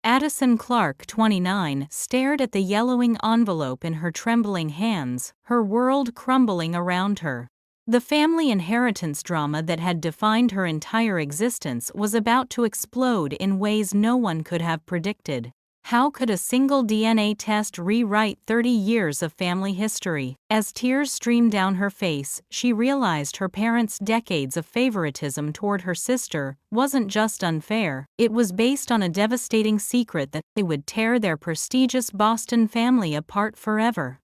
Addison Clark, 29, stared at the yellowing envelope in her trembling hands, her world crumbling around her. The family inheritance drama that had defined her entire existence was about to explode in ways no one could have predicted. How could a single DNA test rewrite 30 years of family history? As tears streamed down her face, she realized her parents' decades of favoritism toward her sister wasn't just unfair, it was based on a devastating secret that they would tear their prestigious Boston family apart forever.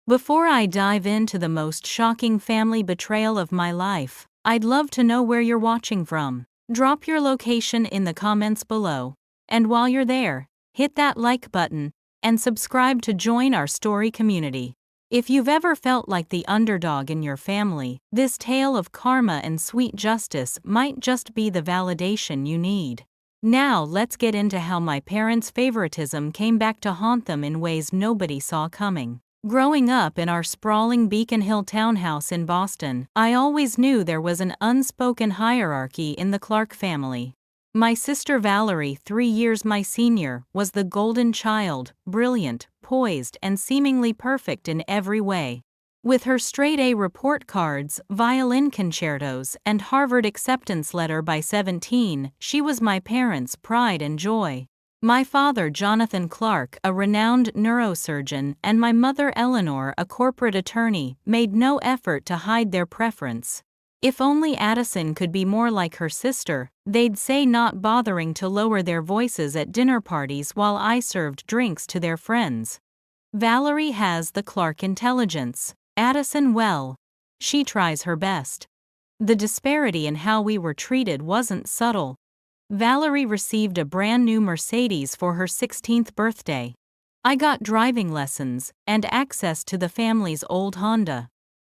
Before I dive into the most shocking family betrayal of my life, I'd love to know where you're watching from. Drop your location in the comments below. And while you're there, hit that like button and subscribe to join our story community. If you've ever felt like the underdog in your family, this tale of karma and sweet justice might just be the validation you need. Now let's get into how my parents' favoritism came back to haunt them in ways nobody saw coming. Growing up in our sprawling Beacon Hill townhouse in Boston, I always knew there was an unspoken hierarchy in the Clark family. My sister Valerie, 3 years my senior, was the golden child, brilliant, poised, and seemingly perfect in every way. With her straight-A report cards, violin concertos, and Harvard acceptance letter by 17, she was my parents' pride and joy. My father, Jonathan Clark, a renowned neurosurgeon, and my mother, Eleanor, a corporate attorney, made no effort to hide their preference. If only Addison could be more like her sister, they'd say, not bothering to lower their voices at dinner parties while I served drinks to their friends. Valerie has the Clark intelligence. Addison, well, she tries her best. The disparity in how we were treated wasn't subtle. Valerie received a brand new Mercedes for her 16th birthday. I got driving lessons and access to the family's old Honda.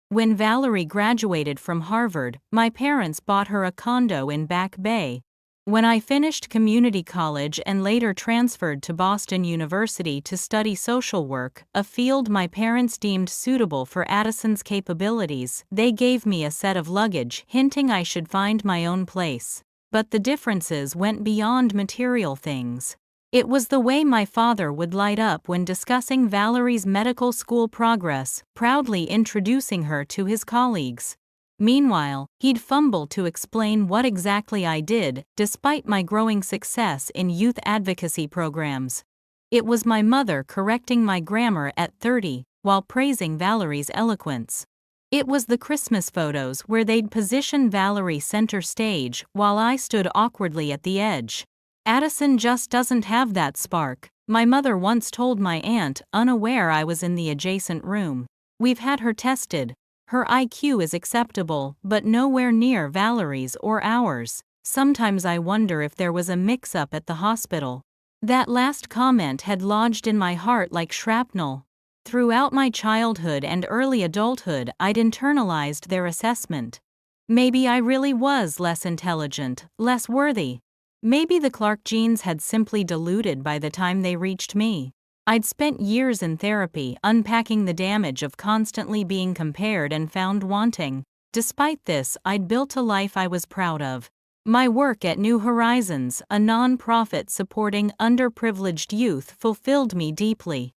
When Valerie graduated from Harvard, my parents bought her a condo in Back Bay. When I finished community college and later transferred to Boston University to study social work, a field my parents deemed suitable for Addison's capabilities, they gave me a set of luggage, hinting I should find my own place. But the differences went beyond material things. It was the way my father would light up when discussing Valerie's medical school progress, proudly introducing her to his colleagues. Meanwhile, he'd fumble to explain what exactly I did, despite my growing success in youth advocacy programs. It was my mother correcting my grammar at 30, while praising Valerie's eloquence. It was the Christmas photos where they'd position Valerie center stage while I stood awkwardly at the edge. Addison just doesn't have that spark, my mother once told my aunt, unaware I was in the adjacent room. We've had her tested. Her IQ is acceptable, but nowhere near Valerie's or ours. Sometimes I wonder if there was a mix-up at the hospital. That last comment had lodged in my heart like shrapnel. Throughout my childhood and early adulthood, I'd internalized their assessment. Maybe I really was less intelligent, less worthy. Maybe the Clark genes had simply diluted by the time they reached me. I'd spent years in therapy unpacking the damage of constantly being compared and found wanting. Despite this, I'd built a life I was proud of. My work at New Horizons, a non-profit supporting underprivileged youth, fulfilled me deeply.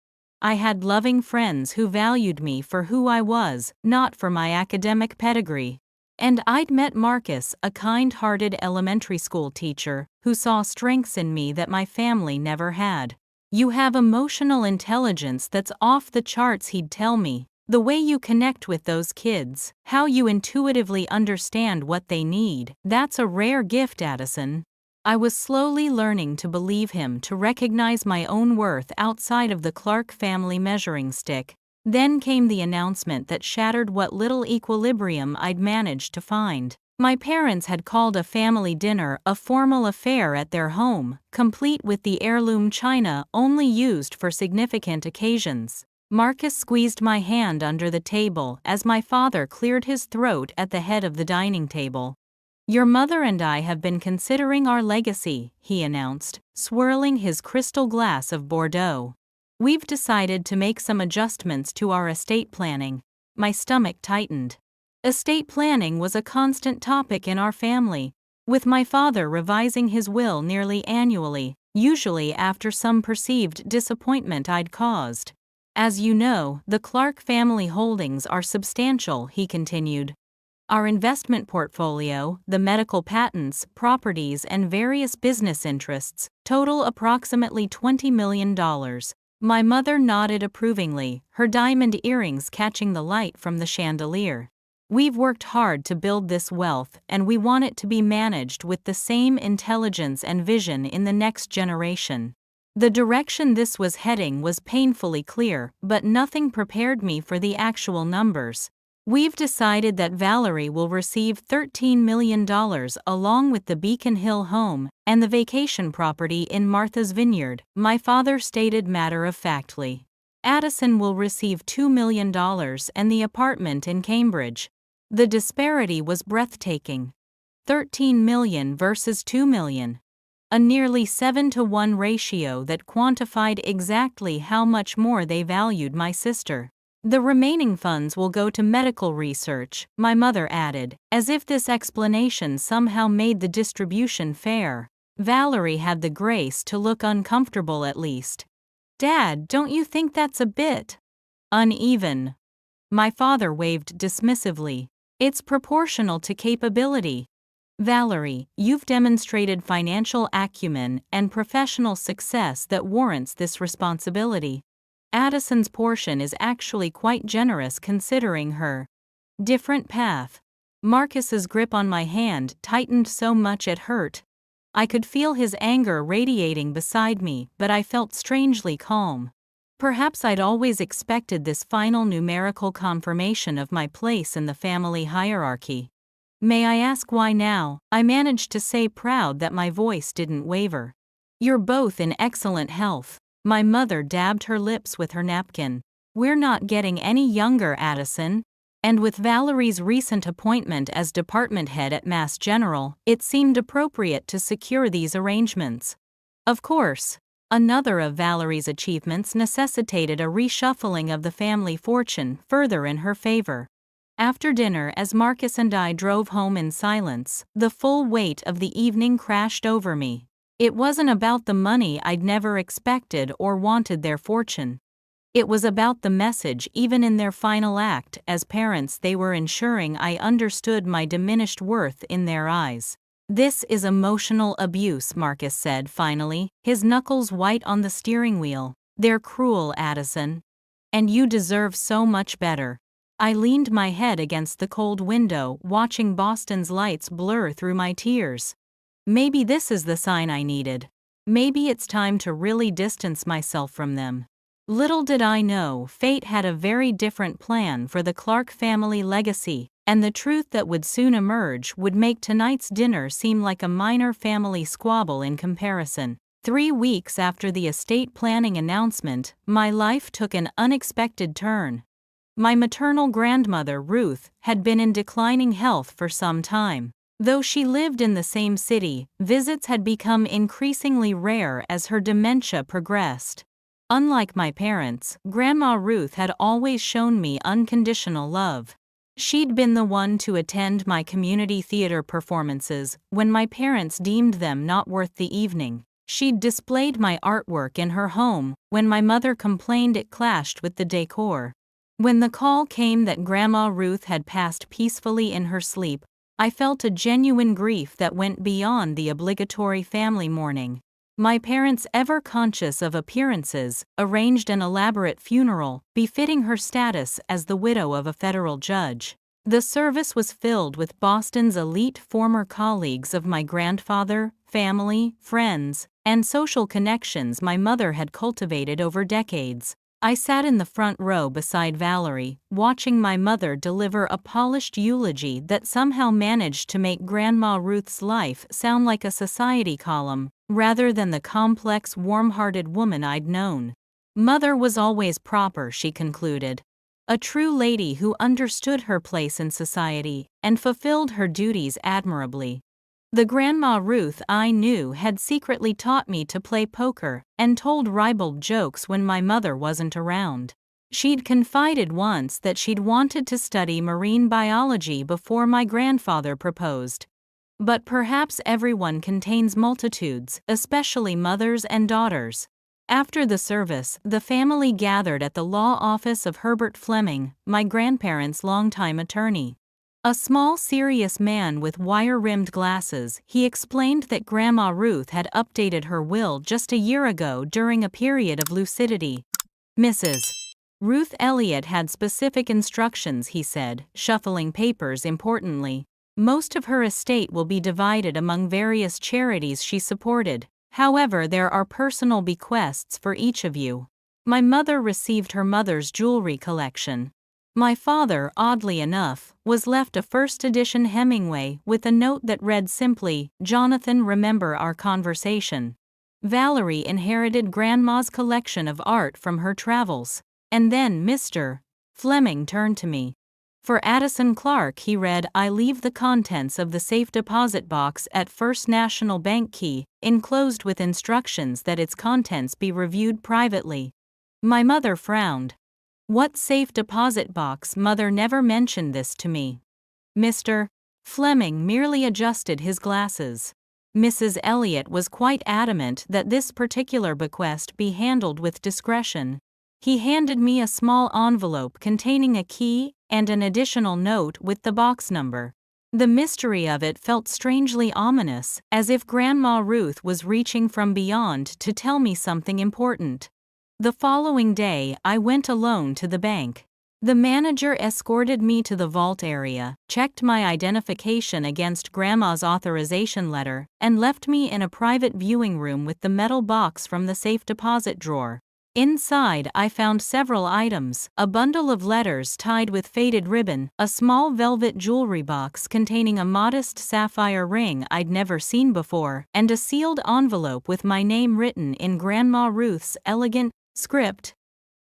I had loving friends who valued me for who I was, not for my academic pedigree. And I'd met Marcus, a kind-hearted elementary school teacher, who saw strengths in me that my family never had. You have emotional intelligence that's off the charts, he'd tell me. The way you connect with those kids, how you intuitively understand what they need, that's a rare gift, Addison. I was slowly learning to believe him, to recognize my own worth outside of the Clark family measuring stick. Then came the announcement that shattered what little equilibrium I'd managed to find. My parents had called a family dinner a formal affair at their home, complete with the heirloom china only used for significant occasions. Marcus squeezed my hand under the table as my father cleared his throat at the head of the dining table. "Your mother and I have been considering our legacy," he announced, swirling his crystal glass of Bordeaux. "We've decided to make some adjustments to our estate planning." My stomach tightened. Estate planning was a constant topic in our family, with my father revising his will nearly annually. usually after some perceived disappointment I'd caused. As you know, the Clark family holdings are substantial, he continued. Our investment portfolio, the medical patents, properties, and various business interests, total approximately $20 million. My mother nodded approvingly, her diamond earrings catching the light from the chandelier. We've worked hard to build this wealth, and we want it to be managed with the same intelligence and vision in the next generation. The direction this was heading was painfully clear, but nothing prepared me for the actual numbers. We've decided that Valerie will receive $13 million along with the Beacon Hill home and the vacation property in Martha's Vineyard, my father stated matter-of-factly. Addison will receive $2 million and the apartment in Cambridge. The disparity was breathtaking. $13 million versus $2 million. A nearly 7-to-1 ratio that quantified exactly how much more they valued my sister. The remaining funds will go to medical research, my mother added, as if this explanation somehow made the distribution fair. Valerie had the grace to look uncomfortable at least. Dad, don't you think that's a bit uneven? My father waved dismissively. It's proportional to capability. Valerie, you've demonstrated financial acumen and professional success that warrants this responsibility. Addison's portion is actually quite generous considering her different path. Marcus's grip on my hand tightened so much it hurt. I could feel his anger radiating beside me, but I felt strangely calm. Perhaps I'd always expected this final numerical confirmation of my place in the family hierarchy. May I ask why now? I managed to say, proud that my voice didn't waver. You're both in excellent health. My mother dabbed her lips with her napkin. We're not getting any younger, Addison. And with Valerie's recent appointment as department head at Mass General, it seemed appropriate to secure these arrangements. Of course, another of Valerie's achievements necessitated a reshuffling of the family fortune further in her favor. After dinner, as Marcus and I drove home in silence, the full weight of the evening crashed over me. It wasn't about the money I'd never expected or wanted their fortune. It was about the message. Even in their final act as parents, they were ensuring I understood my diminished worth in their eyes. This is emotional abuse, Marcus said finally, his knuckles white on the steering wheel. They're cruel, Addison. And you deserve so much better. I leaned my head against the cold window, watching Boston's lights blur through my tears. Maybe this is the sign I needed. Maybe it's time to really distance myself from them. Little did I know, fate had a very different plan for the Clark family legacy, and the truth that would soon emerge would make tonight's dinner seem like a minor family squabble in comparison. 3 weeks after the estate planning announcement, my life took an unexpected turn. My maternal grandmother, Ruth, had been in declining health for some time. Though she lived in the same city, visits had become increasingly rare as her dementia progressed. Unlike my parents, Grandma Ruth had always shown me unconditional love. She'd been the one to attend my community theater performances when my parents deemed them not worth the evening. She'd displayed my artwork in her home when my mother complained it clashed with the decor. When the call came that Grandma Ruth had passed peacefully in her sleep, I felt a genuine grief that went beyond the obligatory family mourning. My parents, ever conscious of appearances, arranged an elaborate funeral befitting her status as the widow of a federal judge. The service was filled with Boston's elite former colleagues of my grandfather, family, friends, and social connections my mother had cultivated over decades. I sat in the front row beside Valerie, watching my mother deliver a polished eulogy that somehow managed to make Grandma Ruth's life sound like a society column, rather than the complex, warm-hearted woman I'd known. Mother was always proper, she concluded. A true lady who understood her place in society and fulfilled her duties admirably. The Grandma Ruth I knew had secretly taught me to play poker and told ribald jokes when my mother wasn't around. She'd confided once that she'd wanted to study marine biology before my grandfather proposed. But perhaps everyone contains multitudes, especially mothers and daughters. After the service, the family gathered at the law office of Herbert Fleming, my grandparents' longtime attorney. A small, serious man with wire-rimmed glasses, he explained that Grandma Ruth had updated her will just a year ago during a period of lucidity. Mrs. Ruth Elliott had specific instructions, he said, shuffling papers importantly. Most of her estate will be divided among various charities she supported. However, there are personal bequests for each of you. My mother received her mother's jewelry collection. My father, oddly enough, was left a first edition Hemingway with a note that read simply, "Jonathan, remember our conversation." Valerie inherited Grandma's collection of art from her travels. And then Mr. Fleming turned to me. For Addison Clark, he read, "I leave the contents of the safe deposit box at First National Bank Key, enclosed with instructions that its contents be reviewed privately." My mother frowned. "What safe deposit box? Mother never mentioned this to me." Mr. Fleming merely adjusted his glasses. Mrs. Elliott was quite adamant that this particular bequest be handled with discretion. He handed me a small envelope containing a key and an additional note with the box number. The mystery of it felt strangely ominous, as if Grandma Ruth was reaching from beyond to tell me something important. The following day, I went alone to the bank. The manager escorted me to the vault area, checked my identification against Grandma's authorization letter, and left me in a private viewing room with the metal box from the safe deposit drawer. Inside, I found several items: a bundle of letters tied with faded ribbon, a small velvet jewelry box containing a modest sapphire ring I'd never seen before, and a sealed envelope with my name written in Grandma Ruth's elegant script.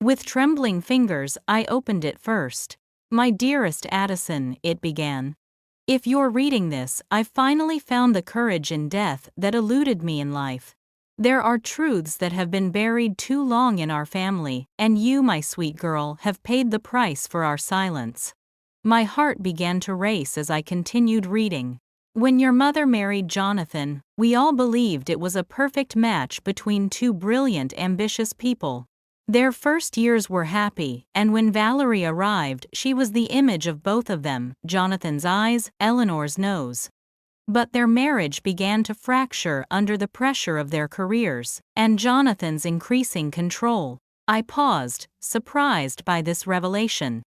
With trembling fingers, I opened it first. "My dearest Addison," it began. "If you're reading this, I've finally found the courage in death that eluded me in life. There are truths that have been buried too long in our family, and you, my sweet girl, have paid the price for our silence." My heart began to race as I continued reading. "When your mother married Jonathan, we all believed it was a perfect match between two brilliant, ambitious people. Their first years were happy, and when Valerie arrived, she was the image of both of them, Jonathan's eyes, Eleanor's nose. But their marriage began to fracture under the pressure of their careers, and Jonathan's increasing control." I paused, surprised by this revelation.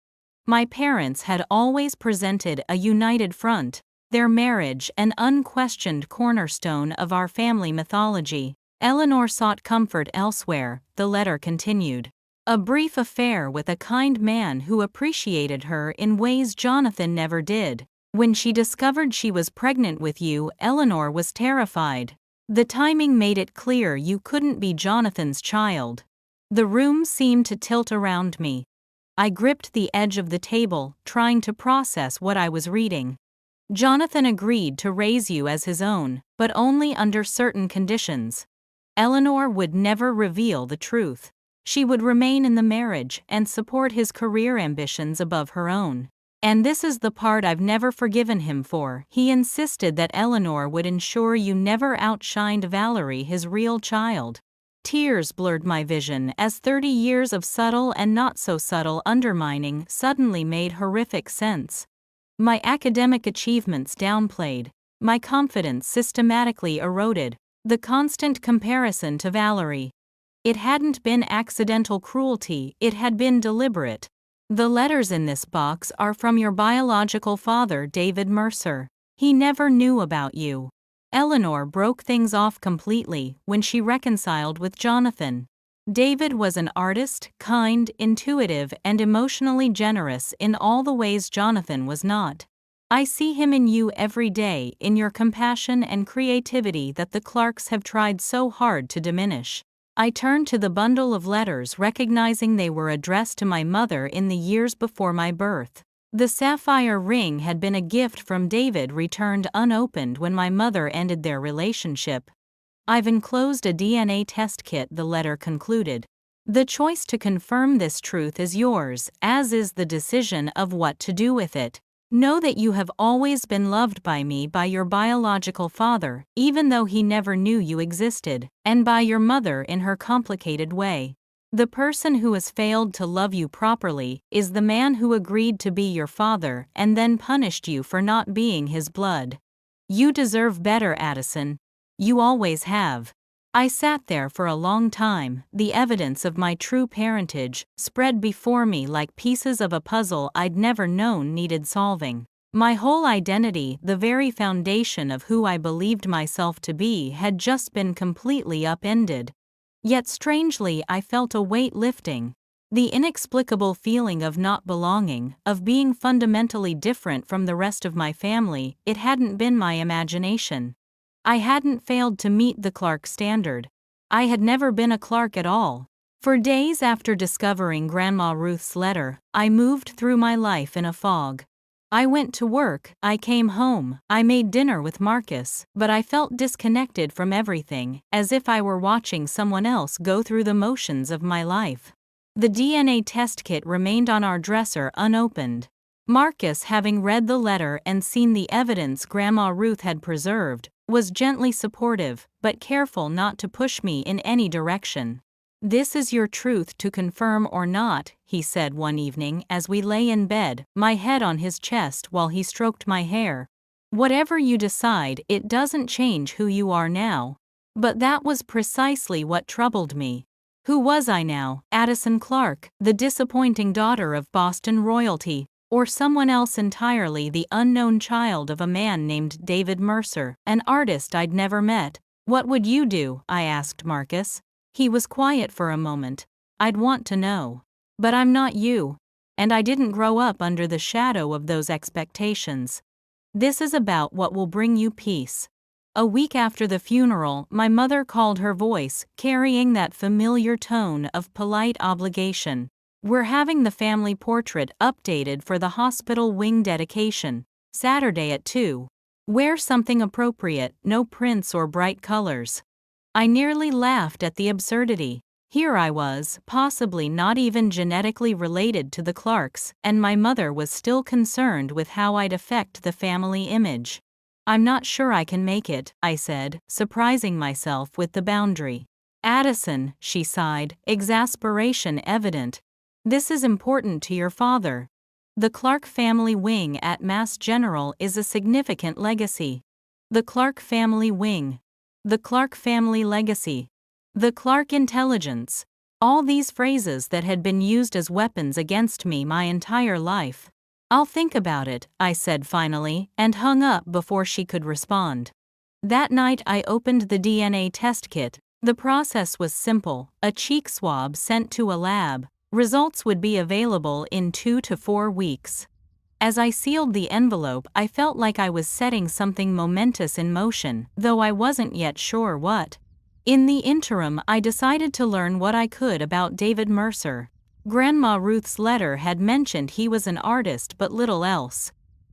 My parents had always presented a united front, their marriage an unquestioned cornerstone of our family mythology. Eleanor sought comfort elsewhere, the letter continued. "A brief affair with a kind man who appreciated her in ways Jonathan never did. When she discovered she was pregnant with you, Eleanor was terrified. The timing made it clear you couldn't be Jonathan's child." The room seemed to tilt around me. I gripped the edge of the table, trying to process what I was reading. "Jonathan agreed to raise you as his own, but only under certain conditions. Eleanor would never reveal the truth. She would remain in the marriage and support his career ambitions above her own. And this is the part I've never forgiven him for. He insisted that Eleanor would ensure you never outshined Valerie, his real child." Tears blurred my vision as 30 years of subtle and not so subtle undermining suddenly made horrific sense. My academic achievements downplayed, my confidence systematically eroded, the constant comparison to Valerie. It hadn't been accidental cruelty, it had been deliberate. "The letters in this box are from your biological father, David Mercer. He never knew about you." Eleanor broke things off completely when she reconciled with Jonathan. David was an artist, kind, intuitive, and emotionally generous in all the ways Jonathan was not. "I see him in you every day, in your compassion and creativity that the Clarks have tried so hard to diminish." I turned to the bundle of letters, recognizing they were addressed to my mother in the years before my birth. The sapphire ring had been a gift from David returned unopened when my mother ended their relationship. "I've enclosed a DNA test kit," the letter concluded. "The choice to confirm this truth is yours, as is the decision of what to do with it. Know that you have always been loved by me, by your biological father, even though he never knew you existed, and by your mother in her complicated way. The person who has failed to love you properly is the man who agreed to be your father and then punished you for not being his blood. You deserve better, Addison. You always have. I sat there for a long time, the evidence of my true parentage spread before me like pieces of a puzzle I'd never known needed solving. My whole identity, the very foundation of who I believed myself to be, had just been completely upended. Yet strangely, I felt a weight lifting. The inexplicable feeling of not belonging, of being fundamentally different from the rest of my family. It hadn't been my imagination. I hadn't failed to meet the Clark standard. I had never been a Clark at all. For days after discovering Grandma Ruth's letter, I moved through my life in a fog. I went to work, I came home, I made dinner with Marcus, but I felt disconnected from everything, as if I were watching someone else go through the motions of my life. The DNA test kit remained on our dresser unopened. Marcus, having read the letter and seen the evidence Grandma Ruth had preserved, was gently supportive, but careful not to push me in any direction. "This is your truth to confirm or not," he said one evening as we lay in bed, my head on his chest while he stroked my hair. "Whatever you decide, it doesn't change who you are now." But that was precisely what troubled me. Who was I now, Addison Clark, the disappointing daughter of Boston royalty? Or someone else entirely, the unknown child of a man named David Mercer, an artist I'd never met? "What would you do?" I asked Marcus. He was quiet for a moment. "I'd want to know. But I'm not you. And I didn't grow up under the shadow of those expectations. This is about what will bring you peace." A week after the funeral, my mother called, her voice carrying that familiar tone of polite obligation. "We're having the family portrait updated for the hospital wing dedication. Saturday at 2. Wear something appropriate, no prints or bright colors." I nearly laughed at the absurdity. Here I was, possibly not even genetically related to the Clarks, and my mother was still concerned with how I'd affect the family image. "I'm not sure I can make it," I said, surprising myself with the boundary. "Addison," she sighed, exasperation evident. "This is important to your father. The Clark family wing at Mass General is a significant legacy." The Clark family wing. The Clark family legacy. The Clark intelligence. All these phrases that had been used as weapons against me my entire life. "I'll think about it," I said finally, and hung up before she could respond. That night I opened the DNA test kit. The process was simple: a cheek swab sent to a lab. Results would be available in 2 to 4 weeks. As I sealed the envelope, I felt like I was setting something momentous in motion, though I wasn't yet sure what. In the interim, I decided to learn what I could about David Mercer. Grandma Ruth's letter had mentioned he was an artist but little else.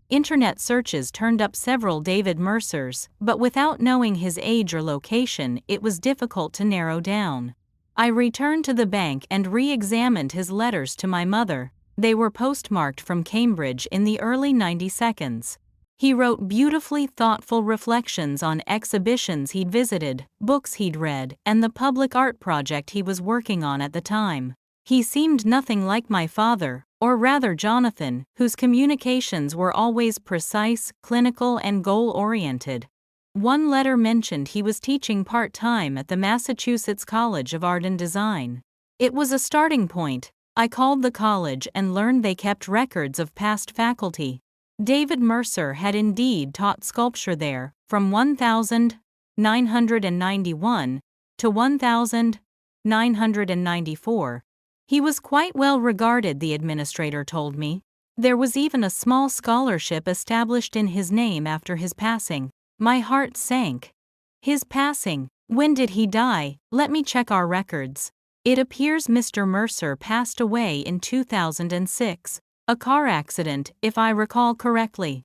Internet searches turned up several David Mercers, but without knowing his age or location, it was difficult to narrow down. I returned to the bank and re-examined his letters to my mother. They were postmarked from Cambridge in the early 90s. He wrote beautifully thoughtful reflections on exhibitions he'd visited, books he'd read, and the public art project he was working on at the time. He seemed nothing like my father, or rather Jonathan, whose communications were always precise, clinical, and goal-oriented. One letter mentioned he was teaching part-time at the Massachusetts College of Art and Design. It was a starting point. I called the college and learned they kept records of past faculty. David Mercer had indeed taught sculpture there, from 1991 to 1994. He was quite well regarded, the administrator told me. There was even a small scholarship established in his name after his passing. My heart sank. His passing? When did he die? Let me check our records. It appears Mr. Mercer passed away in 2006, a car accident, if I recall correctly.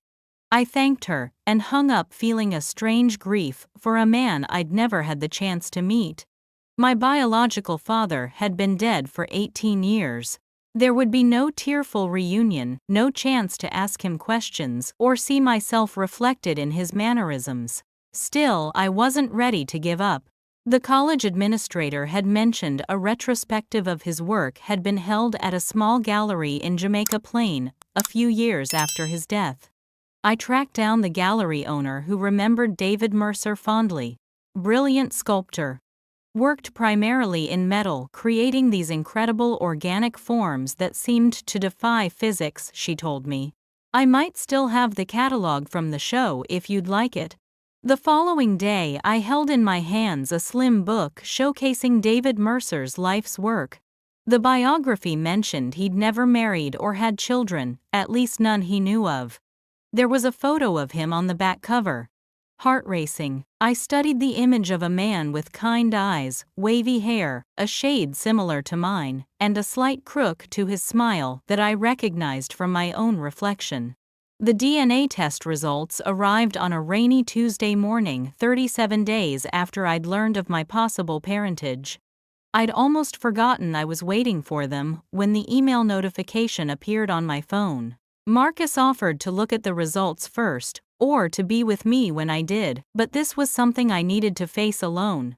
I thanked her and hung up, feeling a strange grief for a man I'd never had the chance to meet. My biological father had been dead for 18 years. There would be no tearful reunion, no chance to ask him questions or see myself reflected in his mannerisms. Still, I wasn't ready to give up. The college administrator had mentioned a retrospective of his work had been held at a small gallery in Jamaica Plain, a few years after his death. I tracked down the gallery owner who remembered David Mercer fondly. Brilliant sculptor. Worked primarily in metal, creating these incredible organic forms that seemed to defy physics, she told me. I might still have the catalog from the show if you'd like it. The following day, I held in my hands a slim book showcasing David Mercer's life's work. The biography mentioned he'd never married or had children, at least none he knew of. There was a photo of him on the back cover. Heart racing, I studied the image of a man with kind eyes, wavy hair, a shade similar to mine, and a slight crook to his smile that I recognized from my own reflection. The DNA test results arrived on a rainy Tuesday morning, 37 days after I'd learned of my possible parentage. I'd almost forgotten I was waiting for them when the email notification appeared on my phone. Marcus offered to look at the results first, or to be with me when I did, but this was something I needed to face alone.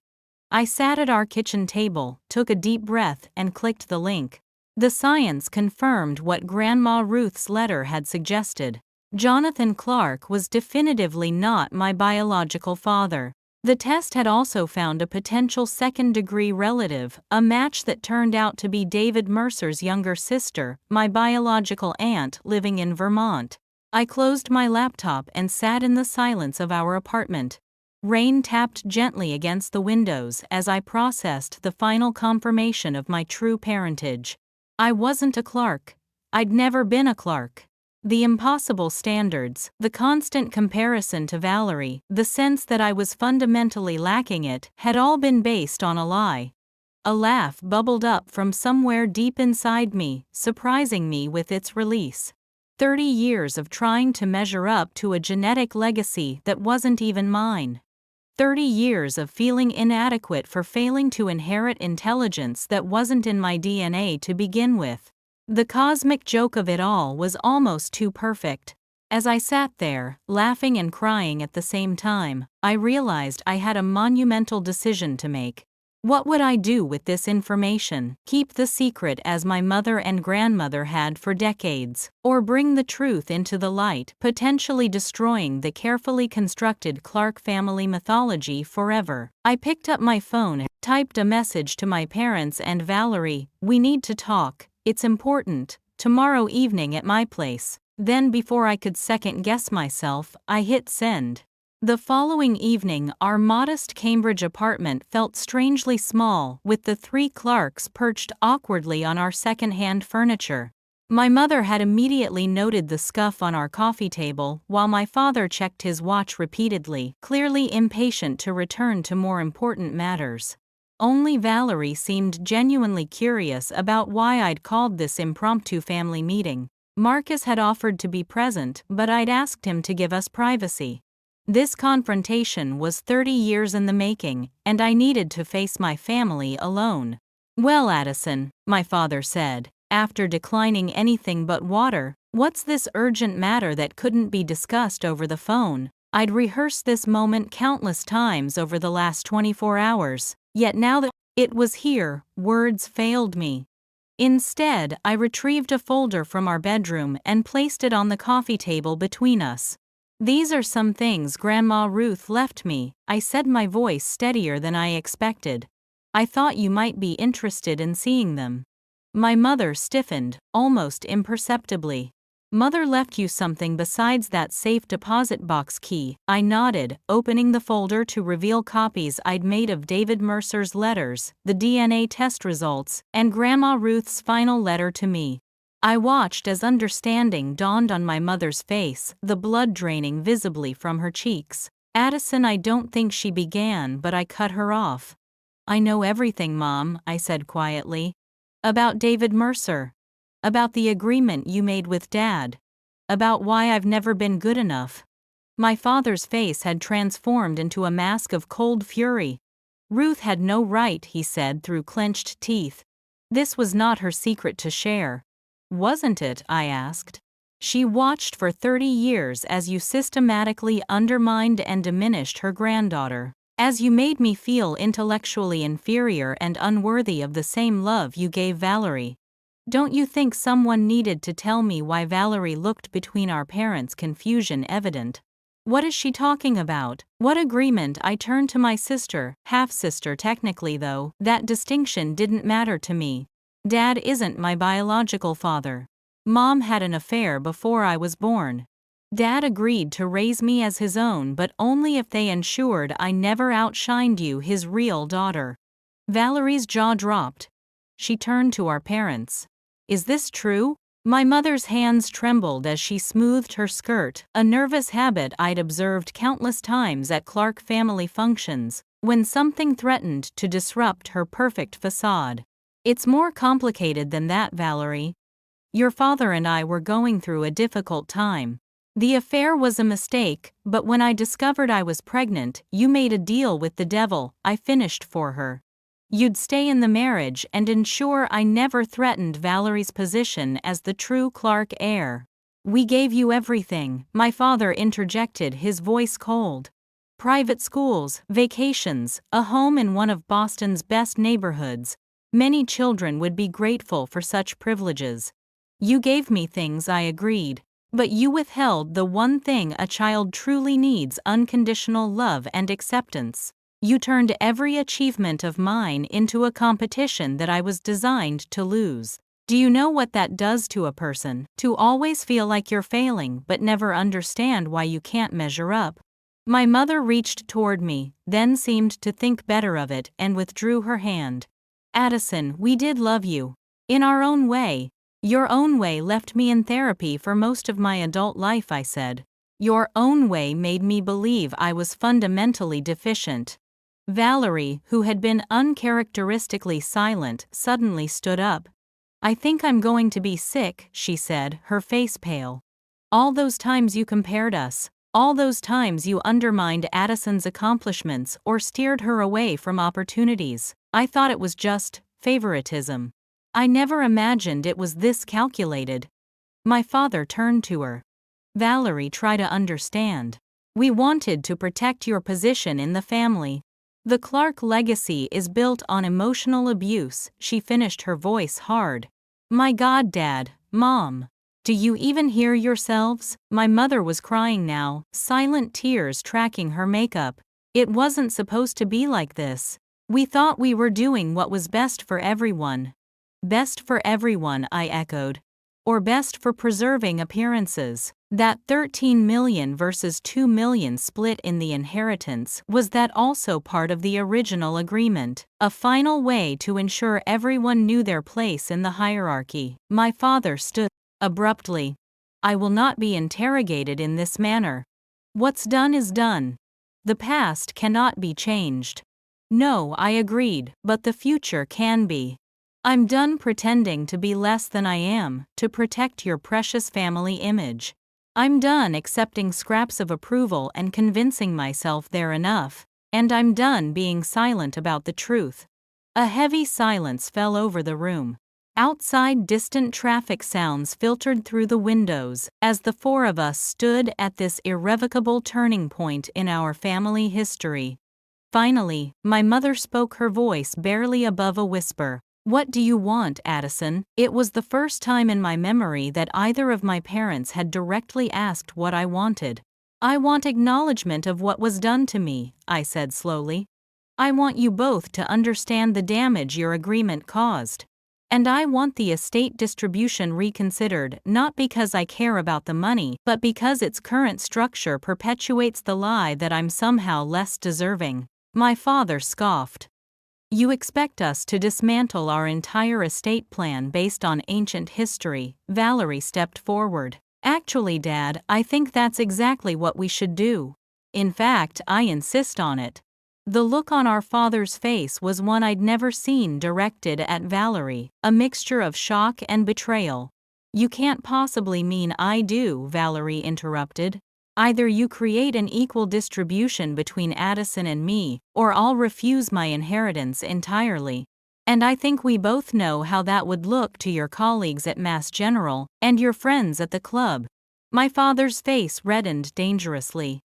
I sat at our kitchen table, took a deep breath, and clicked the link. The science confirmed what Grandma Ruth's letter had suggested. Jonathan Clark was definitively not my biological father. The test had also found a potential second-degree relative, a match that turned out to be David Mercer's younger sister, my biological aunt living in Vermont. I closed my laptop and sat in the silence of our apartment. Rain tapped gently against the windows as I processed the final confirmation of my true parentage. I wasn't a Clark. I'd never been a Clark. The impossible standards, the constant comparison to Valerie, the sense that I was fundamentally lacking it, had all been based on a lie. A laugh bubbled up from somewhere deep inside me, surprising me with its release. 30 years of trying to measure up to a genetic legacy that wasn't even mine. 30 years of feeling inadequate for failing to inherit intelligence that wasn't in my DNA to begin with. The cosmic joke of it all was almost too perfect. As I sat there, laughing and crying at the same time, I realized I had a monumental decision to make. What would I do with this information? Keep the secret as my mother and grandmother had for decades, or bring the truth into the light, potentially destroying the carefully constructed Clark family mythology forever? I picked up my phone, typed a message to my parents and Valerie, "We need to talk. It's important, tomorrow evening at my place." Then before I could second-guess myself, I hit send. The following evening, our modest Cambridge apartment felt strangely small, with the 3 Clarks perched awkwardly on our second-hand furniture. My mother had immediately noted the scuff on our coffee table, while my father checked his watch repeatedly, clearly impatient to return to more important matters. Only Valerie seemed genuinely curious about why I'd called this impromptu family meeting. Marcus had offered to be present, but I'd asked him to give us privacy. This confrontation was 30 years in the making, and I needed to face my family alone. "Well, Addison," my father said, after declining anything but water, "what's this urgent matter that couldn't be discussed over the phone?" I'd rehearsed this moment countless times over the last 24 hours. Yet now that it was here, words failed me. Instead, I retrieved a folder from our bedroom and placed it on the coffee table between us. "These are some things Grandma Ruth left me," I said, my voice steadier than I expected. "I thought you might be interested in seeing them." My mother stiffened, almost imperceptibly. "Mother left you something besides that safe deposit box key," I nodded, opening the folder to reveal copies I'd made of David Mercer's letters, the DNA test results, and Grandma Ruth's final letter to me. I watched as understanding dawned on my mother's face, the blood draining visibly from her cheeks. "Addison, I don't think she began, but I cut her off." "I know everything, Mom," I said quietly. "About David Mercer. About the agreement you made with Dad. About why I've never been good enough." My father's face had transformed into a mask of cold fury. "Ruth had no right," he said through clenched teeth. "This was not her secret to share. Wasn't it? I asked. She watched for 30 years as you systematically undermined and diminished her granddaughter, as you made me feel intellectually inferior and unworthy of the same love you gave Valerie. Don't you think someone needed to tell me why Valerie looked between our parents' confusion evident? What is she talking about? What agreement? I turned to my sister, half-sister technically though, that distinction didn't matter to me. Dad isn't my biological father. Mom had an affair before I was born. Dad agreed to raise me as his own but only if they ensured I never outshined you, his real daughter. Valerie's jaw dropped. She turned to our parents. Is this true? My mother's hands trembled as she smoothed her skirt, a nervous habit I'd observed countless times at Clark family functions, when something threatened to disrupt her perfect facade. It's more complicated than that, Valerie. Your father and I were going through a difficult time. The affair was a mistake, but when I discovered I was pregnant, you made a deal with the devil. I finished for her. You'd stay in the marriage and ensure I never threatened Valerie's position as the true Clark heir. We gave you everything, my father interjected, his voice cold. Private schools, vacations, a home in one of Boston's best neighborhoods. Many children would be grateful for such privileges. You gave me things I agreed, but you withheld the one thing a child truly needs: unconditional love and acceptance. You turned every achievement of mine into a competition that I was designed to lose. Do you know what that does to a person, to always feel like you're failing but never understand why you can't measure up? My mother reached toward me, then seemed to think better of it and withdrew her hand. Addison, we did love you. In our own way. Your own way left me in therapy for most of my adult life, I said. Your own way made me believe I was fundamentally deficient. Valerie, who had been uncharacteristically silent, suddenly stood up. I think I'm going to be sick, she said, her face pale. All those times you compared us, all those times you undermined Addison's accomplishments or steered her away from opportunities, I thought it was just favoritism. I never imagined it was this calculated. My father turned to her. Valerie, try to understand. We wanted to protect your position in the family. The Clark legacy is built on emotional abuse, she finished, her voice hard. My God, Dad, Mom. Do you even hear yourselves? My mother was crying now, silent tears tracking her makeup. It wasn't supposed to be like this. We thought we were doing what was best for everyone. Best for everyone, I echoed. Or best for preserving appearances. That 13 million versus 2 million split in the inheritance, was that also part of the original agreement? A final way to ensure everyone knew their place in the hierarchy. My father stood abruptly. I will not be interrogated in this manner. What's done is done. The past cannot be changed. No, I agreed, but the future can be. I'm done pretending to be less than I am, to protect your precious family image. I'm done accepting scraps of approval and convincing myself they're enough, and I'm done being silent about the truth. A heavy silence fell over the room. Outside, distant traffic sounds filtered through the windows as the four of us stood at this irrevocable turning point in our family history. Finally, my mother spoke, her voice barely above a whisper. What do you want, Addison? It was the first time in my memory that either of my parents had directly asked what I wanted. I want acknowledgement of what was done to me, I said slowly. I want you both to understand the damage your agreement caused. And I want the estate distribution reconsidered, not because I care about the money, but because its current structure perpetuates the lie that I'm somehow less deserving. My father scoffed. You expect us to dismantle our entire estate plan based on ancient history? Valerie stepped forward. Actually, Dad, I think that's exactly what we should do. In fact, I insist on it. The look on our father's face was one I'd never seen directed at Valerie, a mixture of shock and betrayal. You can't possibly mean I do, Valerie interrupted. Either you create an equal distribution between Addison and me, or I'll refuse my inheritance entirely. And I think we both know how that would look to your colleagues at Mass General and your friends at the club." My father's face reddened dangerously.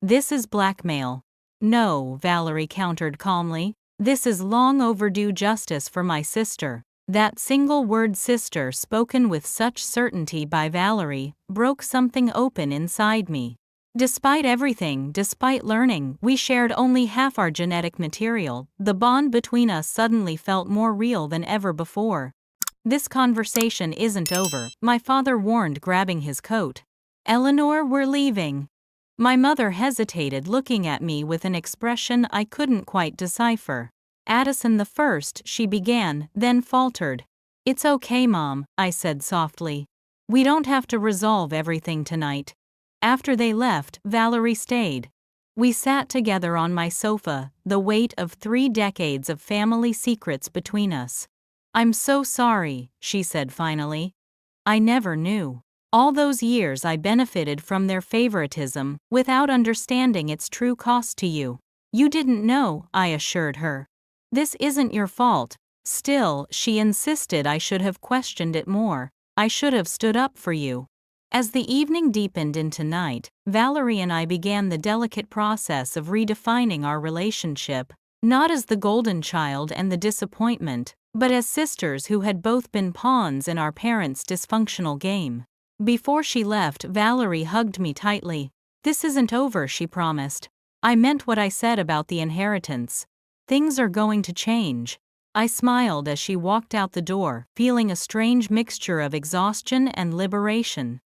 "This is blackmail." "No," Valerie countered calmly. "This is long overdue justice for my sister." That single word sister, spoken with such certainty by Valerie, broke something open inside me. Despite everything, despite learning we shared only half our genetic material, the bond between us suddenly felt more real than ever before. "This conversation isn't over," my father warned, grabbing his coat. "Eleanor, we're leaving." My mother hesitated, looking at me with an expression I couldn't quite decipher. "Addison the first," she began, then faltered. "It's okay, Mom," I said softly. "We don't have to resolve everything tonight." After they left, Valerie stayed. We sat together on my sofa, the weight of 3 decades of family secrets between us. "I'm so sorry," she said finally. "I never knew. All those years I benefited from their favoritism, without understanding its true cost to you." "You didn't know," I assured her. "This isn't your fault." Still, she insisted I should have questioned it more. I should have stood up for you. As the evening deepened into night, Valerie and I began the delicate process of redefining our relationship, not as the golden child and the disappointment, but as sisters who had both been pawns in our parents' dysfunctional game. Before she left, Valerie hugged me tightly. "This isn't over," she promised. "I meant what I said about the inheritance. Things are going to change." I smiled as she walked out the door, feeling a strange mixture of exhaustion and liberation.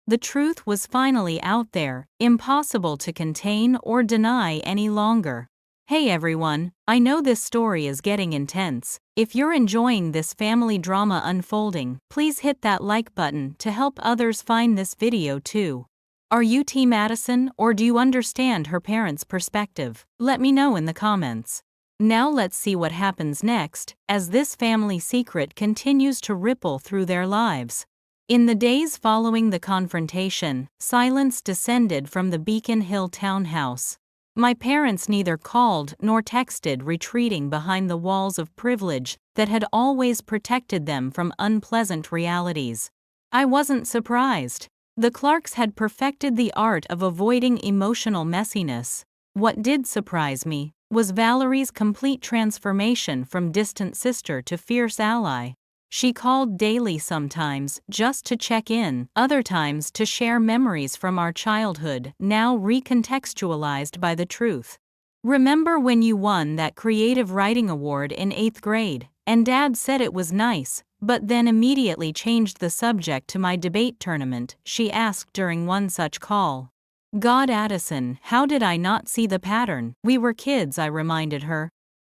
The truth was finally out there, impossible to contain or deny any longer. Hey everyone, I know this story is getting intense. If you're enjoying this family drama unfolding, please hit that like button to help others find this video too. Are you Team Addison, or do you understand her parents' perspective? Let me know in the comments. Now let's see what happens next, as this family secret continues to ripple through their lives. In the days following the confrontation, silence descended from the Beacon Hill townhouse. My parents neither called nor texted, retreating behind the walls of privilege that had always protected them from unpleasant realities. I wasn't surprised. The Clarks had perfected the art of avoiding emotional messiness. What did surprise me was Valerie's complete transformation from distant sister to fierce ally. She called daily, sometimes just to check in, other times to share memories from our childhood, now recontextualized by the truth. "Remember when you won that creative writing award in 8th grade, and Dad said it was nice, but then immediately changed the subject to my debate tournament?" she asked during one such call. "God, Addison, how did I not see the pattern? We were kids," I reminded her.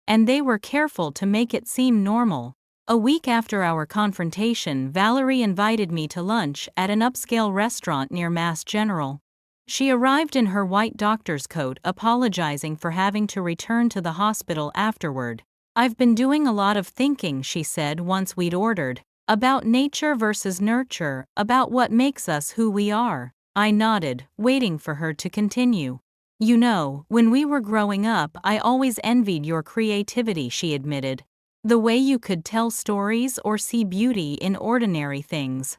"And they were careful to make it seem normal." A week after our confrontation, Valerie invited me to lunch at an upscale restaurant near Mass General. She arrived in her white doctor's coat, apologizing for having to return to the hospital afterward. "I've been doing a lot of thinking," she said once we'd ordered, "about nature versus nurture, about what makes us who we are." I nodded, waiting for her to continue. "You know, when we were growing up, I always envied your creativity," she admitted. "The way you could tell stories or see beauty in ordinary things.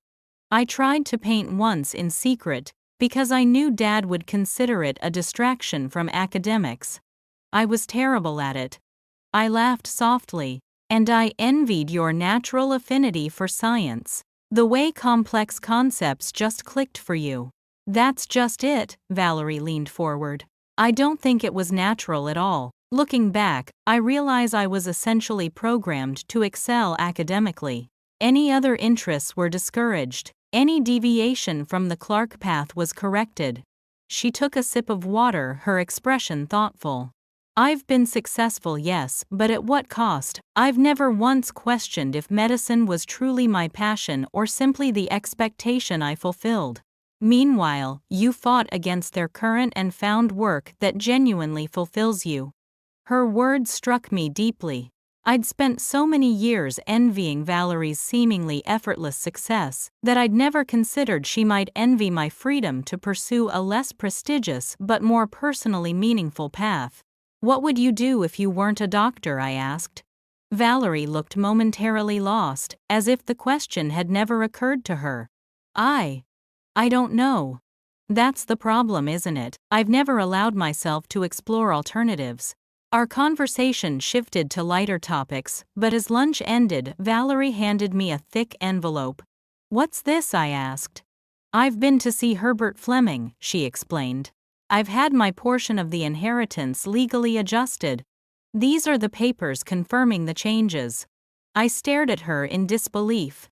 I tried to paint once in secret, because I knew Dad would consider it a distraction from academics. I was terrible at it." I laughed softly. "And I envied your natural affinity for science. The way complex concepts just clicked for you." "That's just it," Valerie leaned forward. "I don't think it was natural at all. Looking back, I realize I was essentially programmed to excel academically. Any other interests were discouraged. Any deviation from the Clark path was corrected." She took a sip of water, her expression thoughtful. "I've been successful, yes, but at what cost? I've never once questioned if medicine was truly my passion or simply the expectation I fulfilled. Meanwhile, you fought against their current and found work that genuinely fulfills you." Her words struck me deeply. I'd spent so many years envying Valerie's seemingly effortless success that I'd never considered she might envy my freedom to pursue a less prestigious but more personally meaningful path. "What would you do if you weren't a doctor?" I asked. Valerie looked momentarily lost, as if the question had never occurred to her. I don't know. That's the problem, isn't it? I've never allowed myself to explore alternatives. Our conversation shifted to lighter topics, but as lunch ended, Valerie handed me a thick envelope. "What's this?" I asked. "I've been to see Herbert Fleming," she explained. "I've had my portion of the inheritance legally adjusted. These are the papers confirming the changes." I stared at her in disbelief.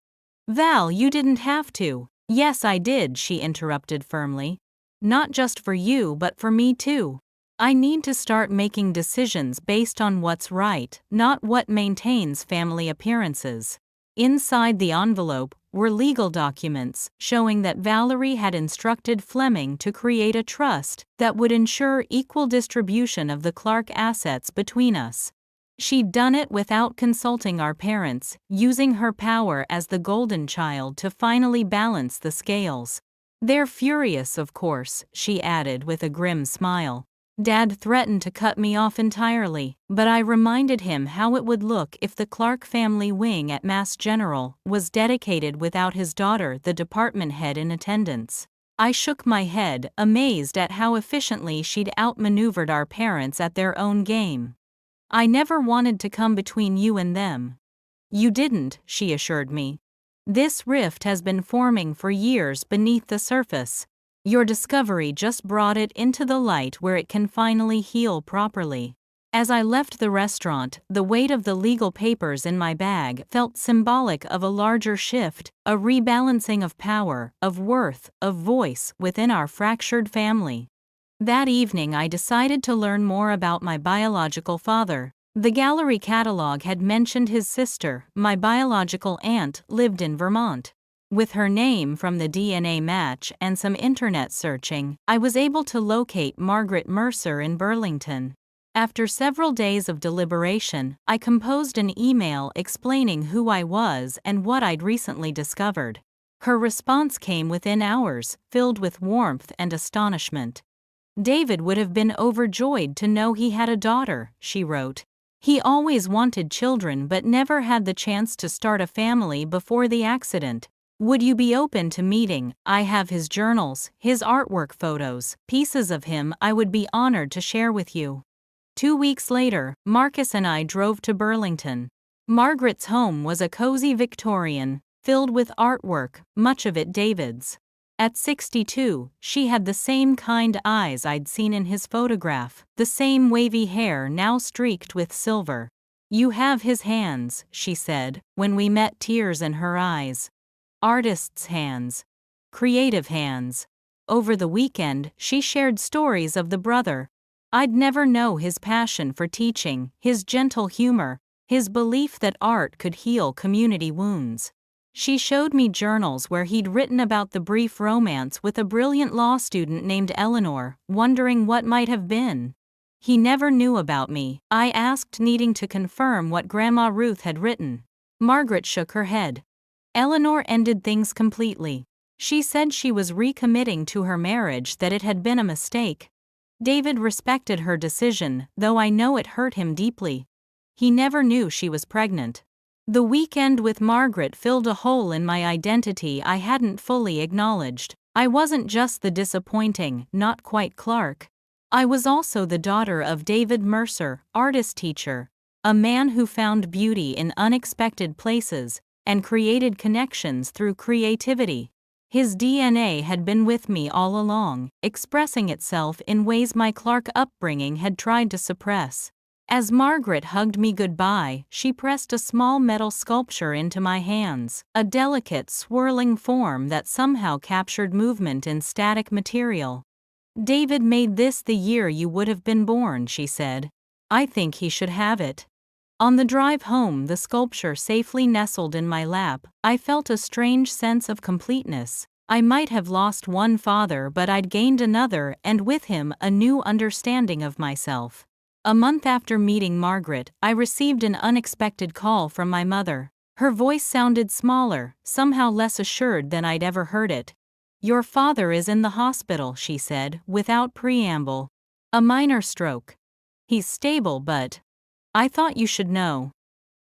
"Val, you didn't have to." "Yes, I did," she interrupted firmly. "Not just for you, but for me too. I need to start making decisions based on what's right, not what maintains family appearances." Inside the envelope were legal documents showing that Valerie had instructed Fleming to create a trust that would ensure equal distribution of the Clark assets between us. She'd done it without consulting our parents, using her power as the golden child to finally balance the scales. "They're furious, of course," she added with a grim smile. "Dad threatened to cut me off entirely, but I reminded him how it would look if the Clark family wing at Mass General was dedicated without his daughter, the department head, in attendance." I shook my head, amazed at how efficiently she'd outmaneuvered our parents at their own game. "I never wanted to come between you and them." "You didn't," she assured me. "This rift has been forming for years beneath the surface. Your discovery just brought it into the light where it can finally heal properly." As I left the restaurant, the weight of the legal papers in my bag felt symbolic of a larger shift, a rebalancing of power, of worth, of voice within our fractured family. That evening I decided to learn more about my biological father. The gallery catalog had mentioned his sister, my biological aunt, lived in Vermont. With her name from the DNA match and some internet searching, I was able to locate Margaret Mercer in Burlington. After several days of deliberation, I composed an email explaining who I was and what I'd recently discovered. Her response came within hours, filled with warmth and astonishment. "David would have been overjoyed to know he had a daughter," she wrote. "He always wanted children but never had the chance to start a family before the accident. Would you be open to meeting? I have his journals, his artwork photos, pieces of him I would be honored to share with you." 2 weeks later, Marcus and I drove to Burlington. Margaret's home was a cozy Victorian, filled with artwork, much of it David's. At 62, she had the same kind eyes I'd seen in his photograph, the same wavy hair now streaked with silver. "You have his hands," she said, when we met, tears in her eyes. "Artist's hands. Creative hands." Over the weekend, she shared stories of the brother. I'd never know his passion for teaching, his gentle humor, his belief that art could heal community wounds. She showed me journals where he'd written about the brief romance with a brilliant law student named Eleanor, wondering what might have been. "He never knew about me?" I asked, needing to confirm what Grandma Ruth had written. Margaret shook her head. "Eleanor ended things completely. She said she was recommitting to her marriage, that it had been a mistake. David respected her decision, though I know it hurt him deeply. He never knew she was pregnant." The weekend with Margaret filled a hole in my identity I hadn't fully acknowledged. I wasn't just the disappointing, not quite Clark. I was also the daughter of David Mercer, artist teacher, a man who found beauty in unexpected places and created connections through creativity. His DNA had been with me all along, expressing itself in ways my Clark upbringing had tried to suppress. As Margaret hugged me goodbye, she pressed a small metal sculpture into my hands, a delicate, swirling form that somehow captured movement in static material. "David made this the year you would have been born," she said. "I think he should have it." On the drive home, the sculpture safely nestled in my lap, I felt a strange sense of completeness. I might have lost one father, but I'd gained another, and with him a new understanding of myself. A month after meeting Margaret, I received an unexpected call from my mother. Her voice sounded smaller, somehow less assured than I'd ever heard it. "Your father is in the hospital," she said, without preamble. "A minor stroke. He's stable, but I thought you should know."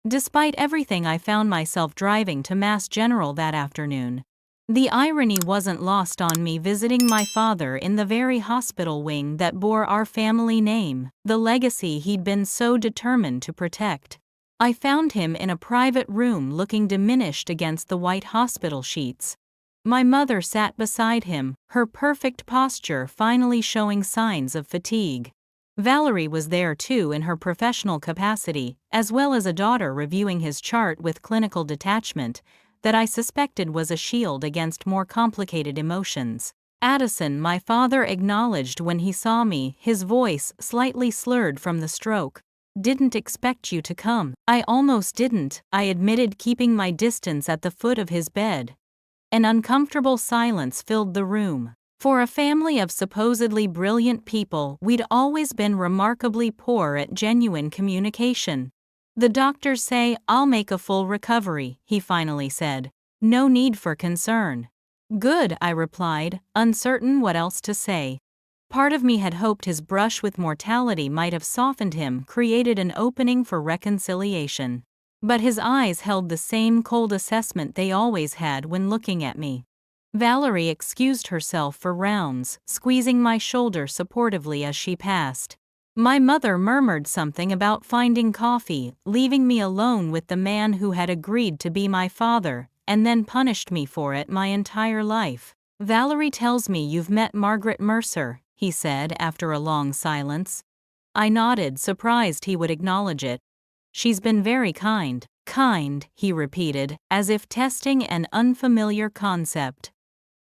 despite everything I found myself driving to Mass General that afternoon. The irony wasn't lost on me visiting my father in the very hospital wing that bore our family name, the legacy he'd been so determined to protect. I found him in a private room looking diminished against the white hospital sheets. My mother sat beside him, her perfect posture finally showing signs of fatigue. Valerie was there too in her professional capacity, as well as a daughter reviewing his chart with clinical detachment that I suspected was a shield against more complicated emotions. "Addison," my father acknowledged when he saw me, his voice slightly slurred from the stroke. "Didn't expect you to come." "I almost didn't," I admitted, keeping my distance at the foot of his bed. An uncomfortable silence filled the room. For a family of supposedly brilliant people, we'd always been remarkably poor at genuine communication. "The doctors say I'll make a full recovery," he finally said. "No need for concern." "Good," I replied, uncertain what else to say. Part of me had hoped his brush with mortality might have softened him, created an opening for reconciliation. But his eyes held the same cold assessment they always had when looking at me. Valerie excused herself for rounds, squeezing my shoulder supportively as she passed. My mother murmured something about finding coffee, leaving me alone with the man who had agreed to be my father, and then punished me for it my entire life. "Valerie tells me you've met Margaret Mercer," he said after a long silence. I nodded, surprised he would acknowledge it. "She's been very kind." "Kind," he repeated, as if testing an unfamiliar concept.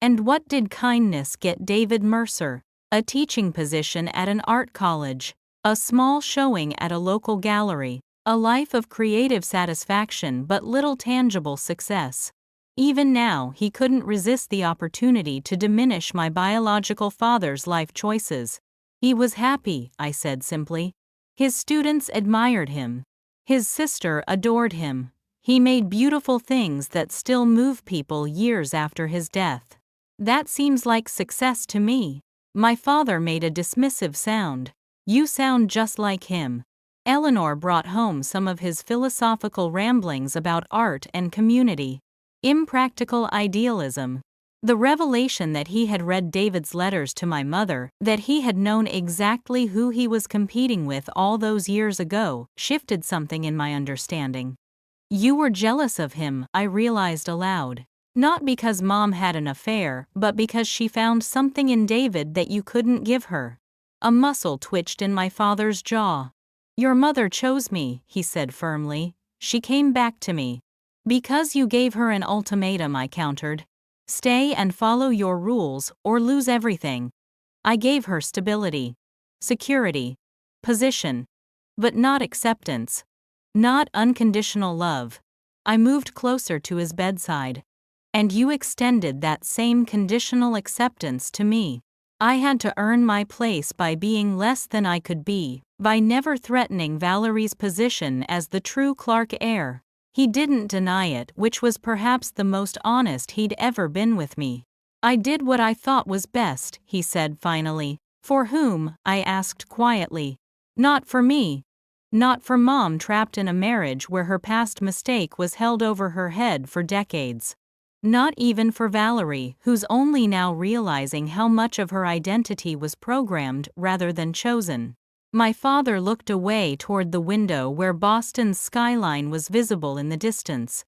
"And what did kindness get David Mercer?" "A teaching position at an art college. A small showing at a local gallery. A life of creative satisfaction but little tangible success." Even now, he couldn't resist the opportunity to diminish my biological father's life choices. "He was happy," I said simply. "His students admired him. His sister adored him. He made beautiful things that still move people years after his death." "That seems like success to me." My father made a dismissive sound. "You sound just like him." Eleanor brought home some of his philosophical ramblings about art and community. Impractical idealism. The revelation that he had read David's letters to my mother, that he had known exactly who he was competing with all those years ago, shifted something in my understanding. "You were jealous of him," I realized aloud. "Not because Mom had an affair, but because she found something in David that you couldn't give her." A muscle twitched in my father's jaw. "Your mother chose me," he said firmly. "She came back to me." "Because you gave her an ultimatum," I countered. "Stay and follow your rules, or lose everything." I gave her stability, security, position, but not acceptance, not unconditional love. I moved closer to his bedside. "And you extended that same conditional acceptance to me." I had to earn my place by being less than I could be, by never threatening Valerie's position as the true Clark heir. He didn't deny it, which was perhaps the most honest he'd ever been with me. "I did what I thought was best," he said finally. "For whom?" I asked quietly. "Not for me. Not for Mom, trapped in a marriage where her past mistake was held over her head for decades. Not even for Valerie, who's only now realizing how much of her identity was programmed rather than chosen." My father looked away toward the window where Boston's skyline was visible in the distance.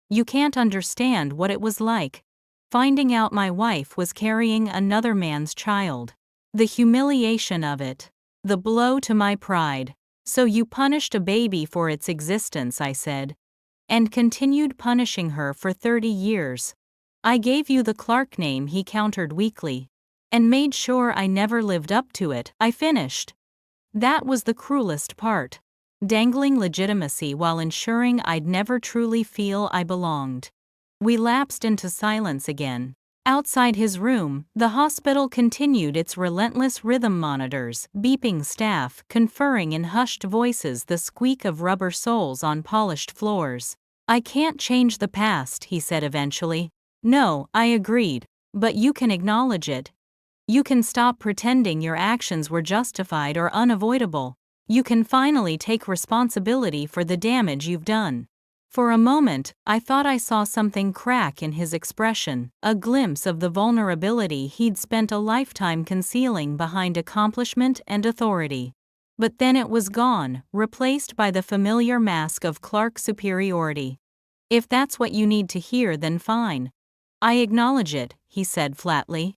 "You can't understand what it was like. Finding out my wife was carrying another man's child. The humiliation of it. The blow to my pride." "So you punished a baby for its existence," I said. "And continued punishing her for 30 years. I gave you the Clark name," he countered weakly. "And made sure I never lived up to it," I finished. That was the cruelest part. Dangling legitimacy while ensuring I'd never truly feel I belonged. We lapsed into silence again. Outside his room, the hospital continued its relentless rhythm monitors, beeping staff, conferring in hushed voices the squeak of rubber soles on polished floors. "I can't change the past," he said eventually. "No," I agreed. "But you can acknowledge it. You can stop pretending your actions were justified or unavoidable. You can finally take responsibility for the damage you've done." For a moment, I thought I saw something crack in his expression, a glimpse of the vulnerability he'd spent a lifetime concealing behind accomplishment and authority. But then it was gone, replaced by the familiar mask of Clark's superiority. If that's what you need to hear, then fine. I acknowledge it, he said flatly.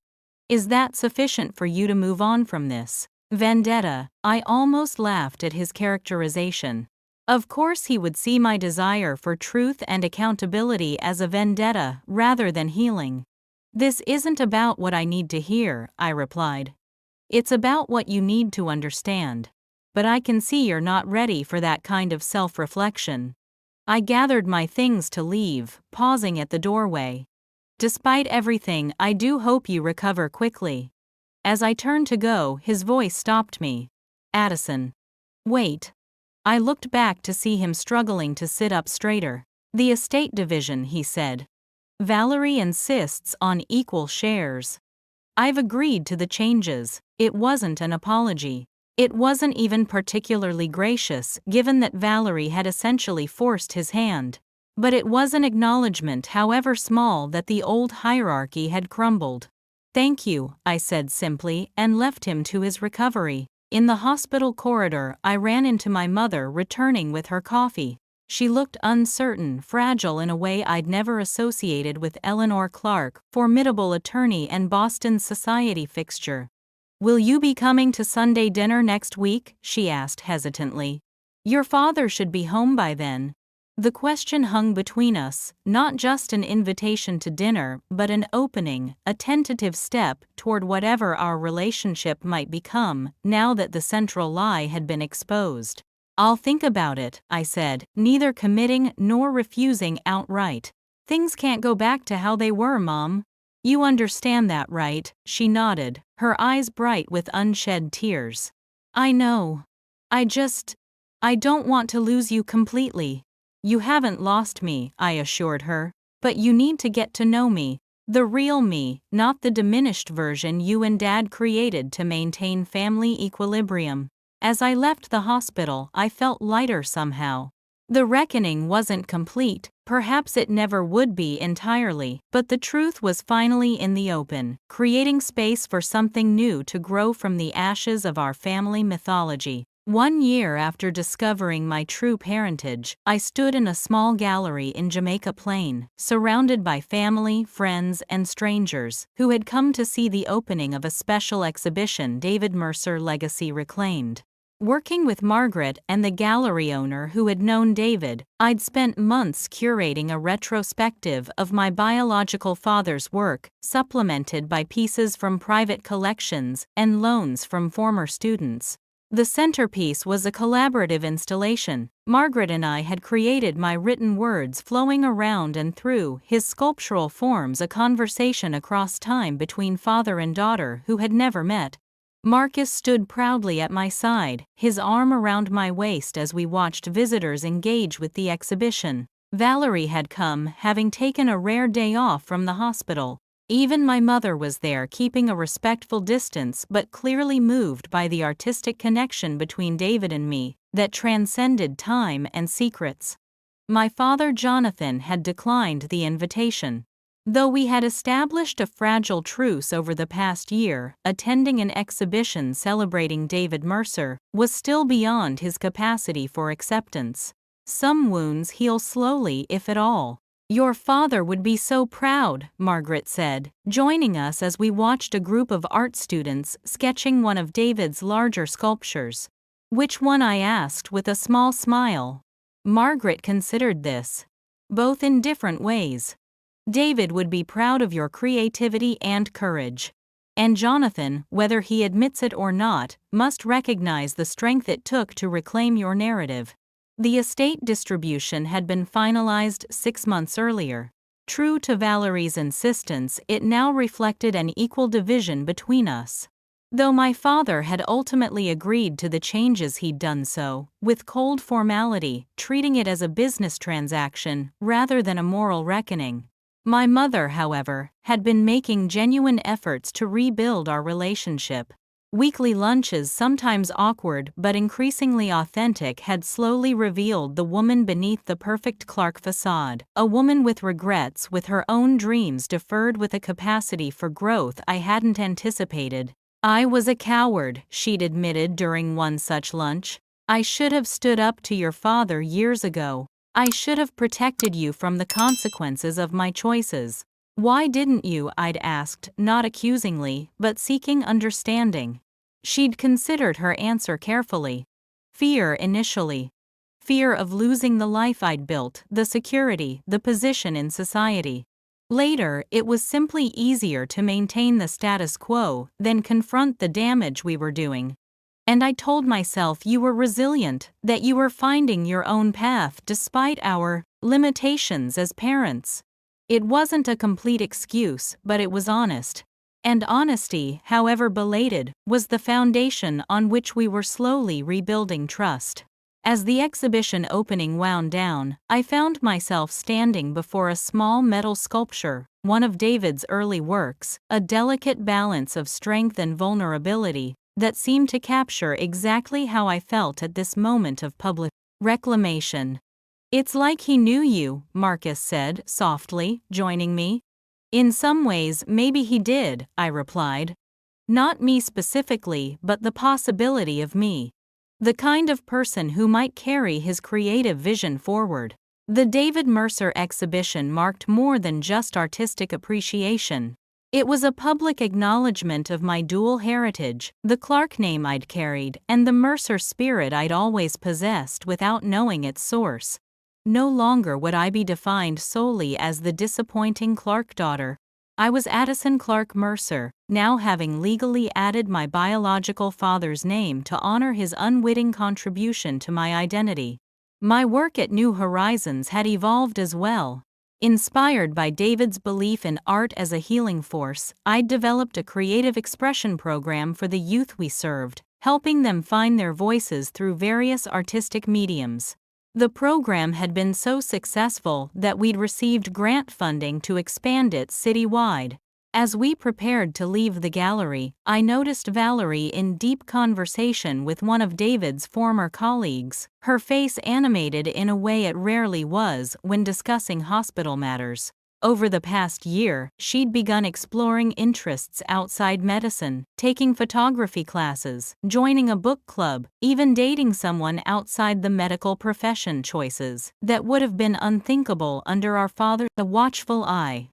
Is that sufficient for you to move on from this vendetta? I almost laughed at his characterization. Of course he would see my desire for truth and accountability as a vendetta rather than healing. This isn't about what I need to hear, I replied. It's about what you need to understand. But I can see you're not ready for that kind of self-reflection. I gathered my things to leave, pausing at the doorway. Despite everything, I do hope you recover quickly. As I turned to go, his voice stopped me. Addison. Wait. I looked back to see him struggling to sit up straighter. The estate division, he said. Valerie insists on equal shares. I've agreed to the changes. It wasn't an apology. It wasn't even particularly gracious, given that Valerie had essentially forced his hand. But it was an acknowledgement, however small, that the old hierarchy had crumbled. Thank you, I said simply, and left him to his recovery. In the hospital corridor, I ran into my mother returning with her coffee. She looked uncertain, fragile in a way I'd never associated with Eleanor Clark, formidable attorney and Boston society fixture. Will you be coming to Sunday dinner next week? She asked hesitantly. Your father should be home by then. The question hung between us, not just an invitation to dinner, but an opening, a tentative step toward whatever our relationship might become, now that the central lie had been exposed. I'll think about it, I said, neither committing nor refusing outright. Things can't go back to how they were, Mom. You understand that, right? She nodded, her eyes bright with unshed tears. I know. I don't want to lose you completely. You haven't lost me, I assured her, but you need to get to know me, the real me, not the diminished version you and Dad created to maintain family equilibrium. As I left the hospital, I felt lighter somehow. The reckoning wasn't complete, perhaps it never would be entirely, but the truth was finally in the open, creating space for something new to grow from the ashes of our family mythology. 1 year after discovering my true parentage, I stood in a small gallery in Jamaica Plain, surrounded by family, friends, and strangers, who had come to see the opening of a special exhibition David Mercer Legacy Reclaimed. Working with Margaret and the gallery owner who had known David, I'd spent months curating a retrospective of my biological father's work, supplemented by pieces from private collections and loans from former students. The centerpiece was a collaborative installation. Margaret and I had created my written words flowing around and through his sculptural forms, a conversation across time between father and daughter who had never met. Marcus stood proudly at my side, his arm around my waist as we watched visitors engage with the exhibition. Valerie had come, having taken a rare day off from the hospital. Even my mother was there, keeping a respectful distance but clearly moved by the artistic connection between David and me that transcended time and secrets. My father Jonathan had declined the invitation. Though we had established a fragile truce over the past year, attending an exhibition celebrating David Mercer was still beyond his capacity for acceptance. Some wounds heal slowly, if at all. Your father would be so proud, Margaret said, joining us as we watched a group of art students sketching one of David's larger sculptures. Which one? I asked with a small smile. Margaret considered this. Both in different ways. David would be proud of your creativity and courage. And Jonathan, whether he admits it or not, must recognize the strength it took to reclaim your narrative. The estate distribution had been finalized 6 months earlier. True to Valerie's insistence, it now reflected an equal division between us. Though my father had ultimately agreed to the changes, he'd done so with cold formality, treating it as a business transaction rather than a moral reckoning. My mother, however, had been making genuine efforts to rebuild our relationship. Weekly lunches, sometimes awkward but increasingly authentic, had slowly revealed the woman beneath the perfect Clark facade, a woman with regrets, with her own dreams deferred, with a capacity for growth I hadn't anticipated. "I was a coward," she'd admitted during one such lunch. "I should have stood up to your father years ago. I should have protected you from the consequences of my choices." "Why didn't you?" I'd asked, not accusingly, but seeking understanding. She'd considered her answer carefully. "Fear initially. Fear of losing the life I'd built, the security, the position in society. Later, it was simply easier to maintain the status quo than confront the damage we were doing. And I told myself you were resilient, that you were finding your own path despite our limitations as parents." It wasn't a complete excuse, but it was honest. And honesty, however belated, was the foundation on which we were slowly rebuilding trust. As the exhibition opening wound down, I found myself standing before a small metal sculpture, one of David's early works, a delicate balance of strength and vulnerability that seemed to capture exactly how I felt at this moment of public reclamation. "It's like he knew you," Marcus said softly, joining me. "In some ways, maybe he did," I replied. "Not me specifically, but the possibility of me. The kind of person who might carry his creative vision forward." The David Mercer exhibition marked more than just artistic appreciation. It was a public acknowledgement of my dual heritage, the Clark name I'd carried, and the Mercer spirit I'd always possessed without knowing its source. No longer would I be defined solely as the disappointing Clark daughter. I was Addison Clark Mercer, now having legally added my biological father's name to honor his unwitting contribution to my identity. My work at New Horizons had evolved as well. Inspired by David's belief in art as a healing force, I'd developed a creative expression program for the youth we served, helping them find their voices through various artistic mediums. The program had been so successful that we'd received grant funding to expand it citywide. As we prepared to leave the gallery, I noticed Valerie in deep conversation with one of David's former colleagues, her face animated in a way it rarely was when discussing hospital matters. Over the past year, she'd begun exploring interests outside medicine, taking photography classes, joining a book club, even dating someone outside the medical profession, choices that would have been unthinkable under our father's watchful eye.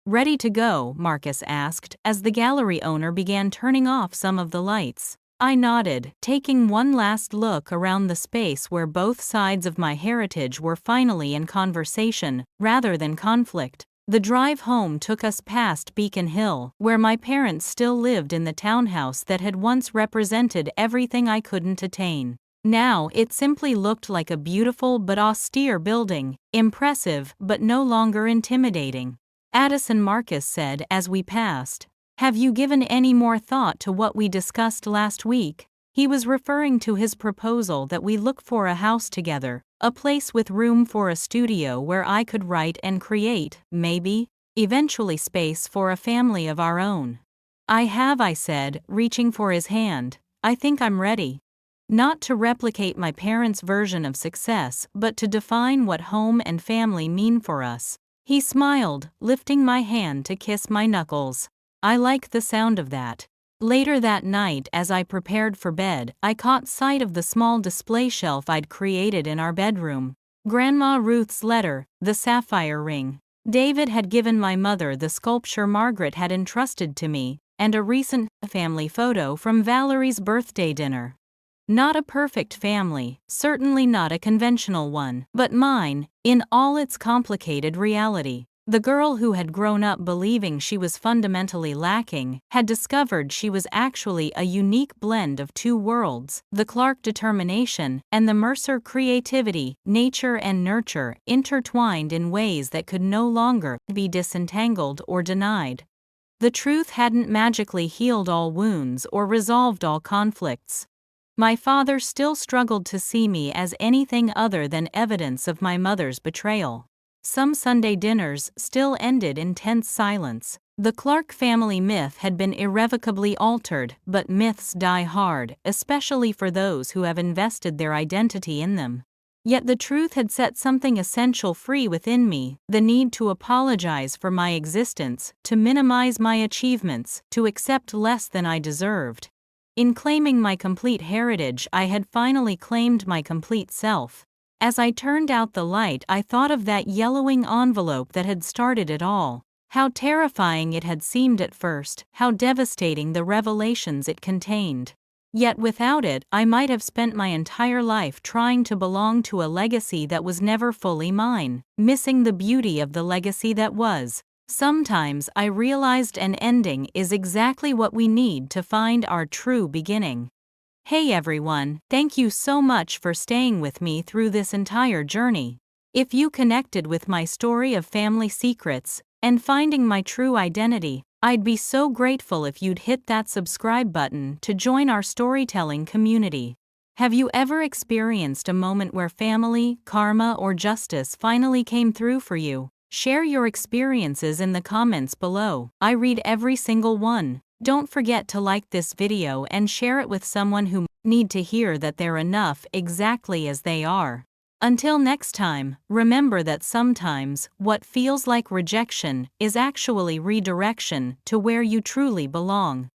"Ready to go?" Marcus asked, as the gallery owner began turning off some of the lights. I nodded, taking one last look around the space where both sides of my heritage were finally in conversation, rather than conflict. The drive home took us past Beacon Hill, where my parents still lived in the townhouse that had once represented everything I couldn't attain. Now it simply looked like a beautiful but austere building, impressive but no longer intimidating. Addison, Marcus said as we passed. "Have you given any more thought to what we discussed last week?" He was referring to his proposal that we look for a house together, a place with room for a studio where I could write and create, maybe, eventually space for a family of our own. I said, reaching for his hand. "I think I'm ready. Not to replicate my parents' version of success, but to define what home and family mean for us." He smiled, lifting my hand to kiss my knuckles. "I like the sound of that." Later that night, as I prepared for bed, I caught sight of the small display shelf I'd created in our bedroom. Grandma Ruth's letter, the sapphire ring. David had given my mother the sculpture Margaret had entrusted to me, and a recent family photo from Valerie's birthday dinner. Not a perfect family, certainly not a conventional one, but mine, in all its complicated reality. The girl who had grown up believing she was fundamentally lacking had discovered she was actually a unique blend of two worlds, the Clark determination and the Mercer creativity, nature and nurture, intertwined in ways that could no longer be disentangled or denied. The truth hadn't magically healed all wounds or resolved all conflicts. My father still struggled to see me as anything other than evidence of my mother's betrayal. Some Sunday dinners still ended in tense silence. The Clark family myth had been irrevocably altered, but myths die hard, especially for those who have invested their identity in them. Yet the truth had set something essential free within me, the need to apologize for my existence, to minimize my achievements, to accept less than I deserved. In claiming my complete heritage, I had finally claimed my complete self. As I turned out the light, I thought of that yellowing envelope that had started it all. How terrifying it had seemed at first, how devastating the revelations it contained. Yet without it, I might have spent my entire life trying to belong to a legacy that was never fully mine, missing the beauty of the legacy that was. Sometimes I realized an ending is exactly what we need to find our true beginning. Hey everyone, thank you so much for staying with me through this entire journey. If you connected with my story of family secrets and finding my true identity, I'd be so grateful if you'd hit that subscribe button to join our storytelling community. Have you ever experienced a moment where family, karma, or justice finally came through for you? Share your experiences in the comments below. I read every single one. Don't forget to like this video and share it with someone who need to hear that they're enough exactly as they are. Until next time, remember that sometimes what feels like rejection is actually redirection to where you truly belong.